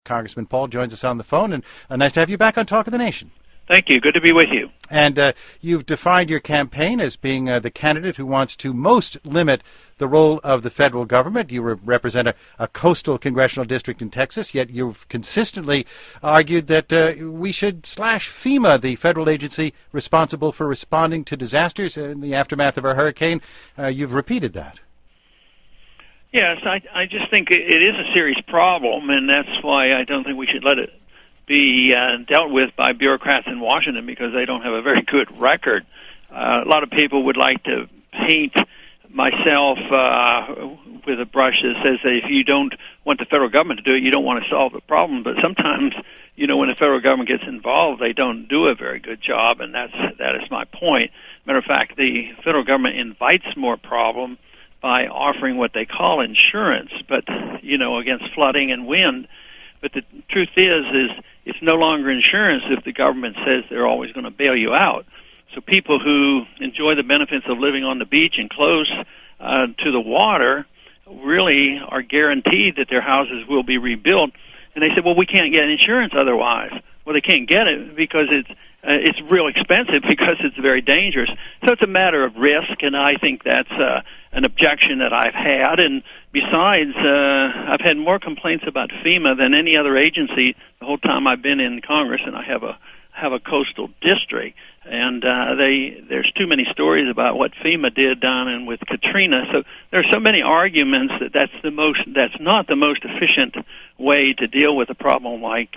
Congressman Paul joins us on the phone, and nice to have you back on Talk of the Nation. Thank you. Good to be with you. And you've defined your campaign as being the candidate who wants to most limit the role of the federal government. You represent a coastal congressional district in Texas, yet you've consistently argued that we should slash FEMA, the federal agency responsible for responding to disasters in the aftermath of a hurricane. You've repeated that. Yes, I just think it is a serious problem, and that's why I don't think we should let it be dealt with by bureaucrats in Washington, because they don't have a very good record. A lot of people would like to paint myself with a brush that says that if you don't want the federal government to do it, you don't want to solve the problem. But sometimes, when the federal government gets involved, they don't do a very good job, and that is my point. Matter of fact, the federal government invites more problem by offering what they call insurance, but against flooding and wind. But the truth is it's no longer insurance if the government says they're always going to bail you out. So people who enjoy the benefits of living on the beach and close to the water really are guaranteed that their houses will be rebuilt. And they said, well, we can't get insurance otherwise. Well, they can't get it because it's real expensive, because it's very dangerous. So it's a matter of risk, and I think that's an objection that I've had. And besides, I've had more complaints about FEMA than any other agency the whole time I've been in Congress, and I have a coastal district. And there's too many stories about what FEMA did down in with Katrina. So there are so many arguments that that's not the most efficient way to deal with a problem like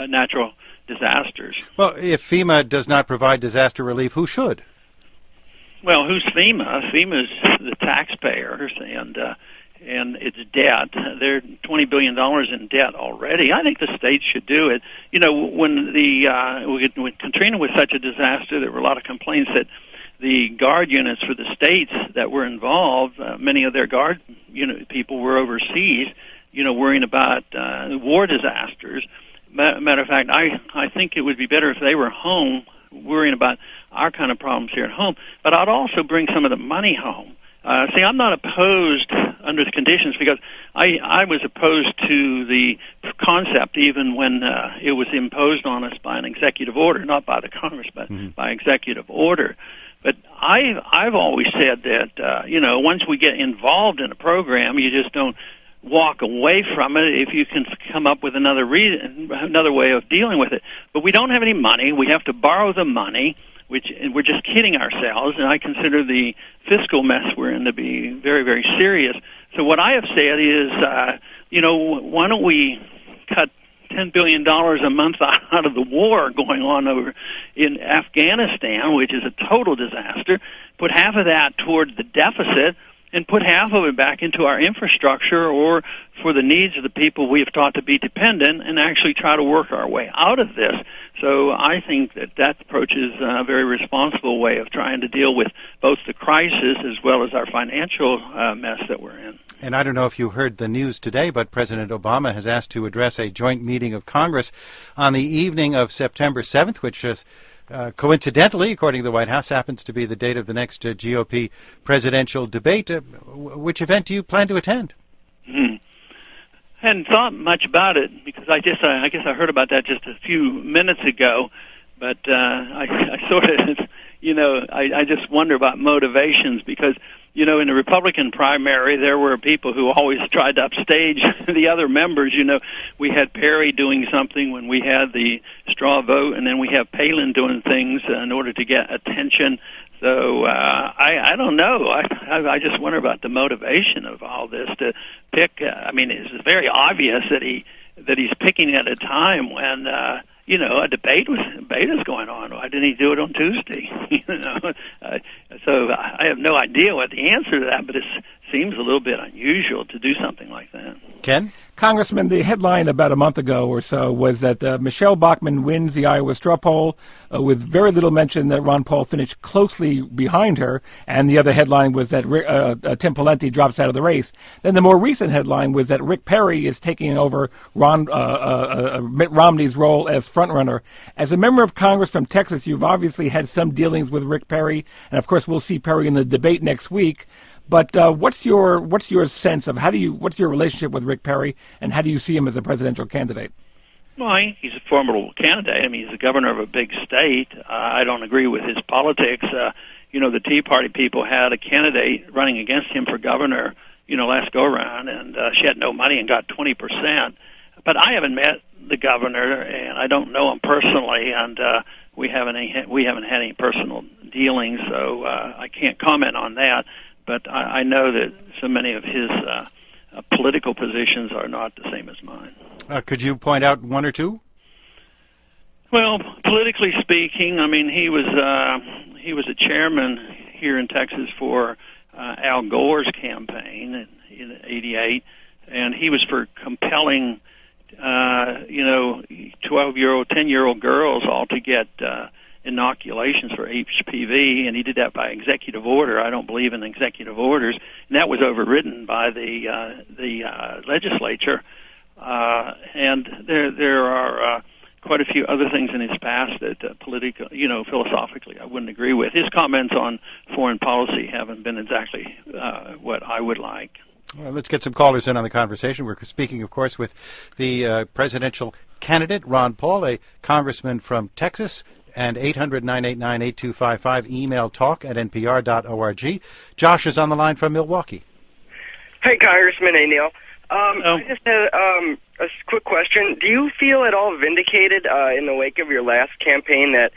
natural disasters. Well, if FEMA does not provide disaster relief, who should? Well, who's FEMA? FEMA's the taxpayers and its debt. They're $20 billion in debt already. I think the states should do it. When Katrina was such a disaster, there were a lot of complaints that the guard units for the states that were involved, many of their guard people were overseas, worrying about war disasters. Matter of fact, I think it would be better if they were home worrying about our kind of problems here at home. But I'd also bring some of the money home. See, I'm not opposed under the conditions, because I was opposed to the concept even when it was imposed on us by an executive order, not by the Congress, but by executive order. But I've always said that, once we get involved in a program, you just don't walk away from it if you can come up with another way of dealing with it. But we don't have any money. We have to borrow the money, and we're just kidding ourselves, and I consider the fiscal mess we're in to be very, very serious. So what I have said is, why don't we cut $10 billion a month out of the war going on over in Afghanistan, which is a total disaster, put half of that toward the deficit, and put half of it back into our infrastructure or for the needs of the people we have taught to be dependent, and actually try to work our way out of this. So I think that approach is a very responsible way of trying to deal with both the crisis as well as our financial mess that we're in. And I don't know if you heard the news today, but President Obama has asked to address a joint meeting of Congress on the evening of September 7th, which is coincidentally, according to the White House, happens to be the date of the next GOP presidential debate. Which event do you plan to attend? I hadn't thought much about it, because I guess I heard about that just a few minutes ago. But I sort of, I just wonder about motivations, because in the Republican primary, there were people who always tried to upstage the other members. We had Perry doing something when we had the straw vote, and then we have Palin doing things in order to get attention. So I don't know. I just wonder about the motivation of all this to pick. It's very obvious that he's picking at a time when a debate is going on. Why didn't he do it on Tuesday? So I have no idea what the answer to that, but it seems a little bit unusual to do something like that. Ken? Congressman, the headline about a month ago or so was that Michelle Bachmann wins the Iowa straw poll with very little mention that Ron Paul finished closely behind her, and the other headline was that Tim Pawlenty drops out of the race. Then the more recent headline was that Rick Perry is taking over Mitt Romney's role as frontrunner. As a member of Congress from Texas, you've obviously had some dealings with Rick Perry, and of course we'll see Perry in the debate next week. But what's your sense of what's your relationship with Rick Perry, and how do you see him as a presidential candidate? Well, I think he's a formidable candidate. I mean, he's the governor of a big state. I don't agree with his politics. The Tea Party people had a candidate running against him for governor, last go-around, and she had no money and got 20%. But I haven't met the governor, and I don't know him personally, and we haven't had any personal dealings, so I can't comment on that. But I know that so many of his political positions are not the same as mine. Could you point out one or two? Well, politically speaking, I mean, he was a chairman here in Texas for Al Gore's campaign in '88, and he was for compelling, 12-year-old, 10-year-old girls all to get inoculations for HPV, and he did that by executive order. I don't believe in executive orders, and that was overridden by the legislature. And there are quite a few other things in his past that philosophically I wouldn't agree with. His comments on foreign policy haven't been exactly what I would like. Well, let's get some callers in on the conversation. We're speaking, of course, with the presidential candidate, Ron Paul, a congressman from Texas, and 800-989-8255, email talk@npr.org. Josh is on the line from Milwaukee. Hey, Congressman Neil. I just had a quick question. Do you feel at all vindicated in the wake of your last campaign that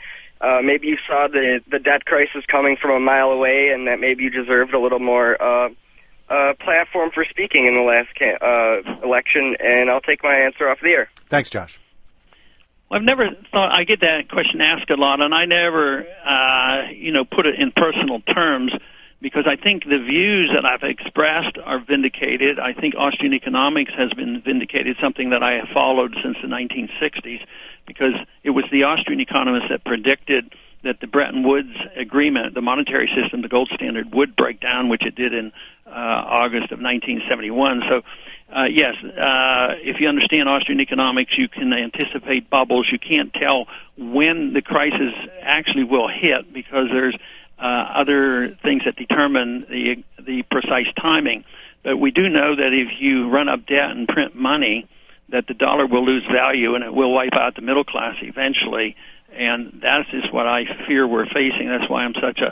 maybe you saw the debt crisis coming from a mile away and that maybe you deserved a little more platform for speaking in the last election? And I'll take my answer off the air. Thanks, Josh. I've never thought, I get that question asked a lot, and I never, put it in personal terms, because I think the views that I've expressed are vindicated. I think Austrian economics has been vindicated, something that I have followed since the 1960s, because it was the Austrian economists that predicted that the Bretton Woods agreement, the monetary system, the gold standard, would break down, which it did in August of 1971. So, yes, if you understand Austrian economics, you can anticipate bubbles. You can't tell when the crisis actually will hit, because there's other things that determine the precise timing. But we do know that if you run up debt and print money, that the dollar will lose value and it will wipe out the middle class eventually. And that is what I fear we're facing. That's why I'm such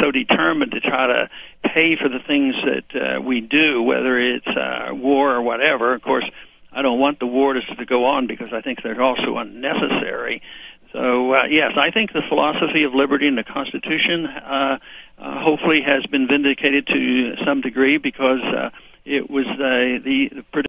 so determined to try to pay for the things that we do, whether it's war or whatever. Of course, I don't want the war to go on, because I think they're also unnecessary. So, yes, I think the philosophy of liberty in the Constitution hopefully has been vindicated to some degree, because it was the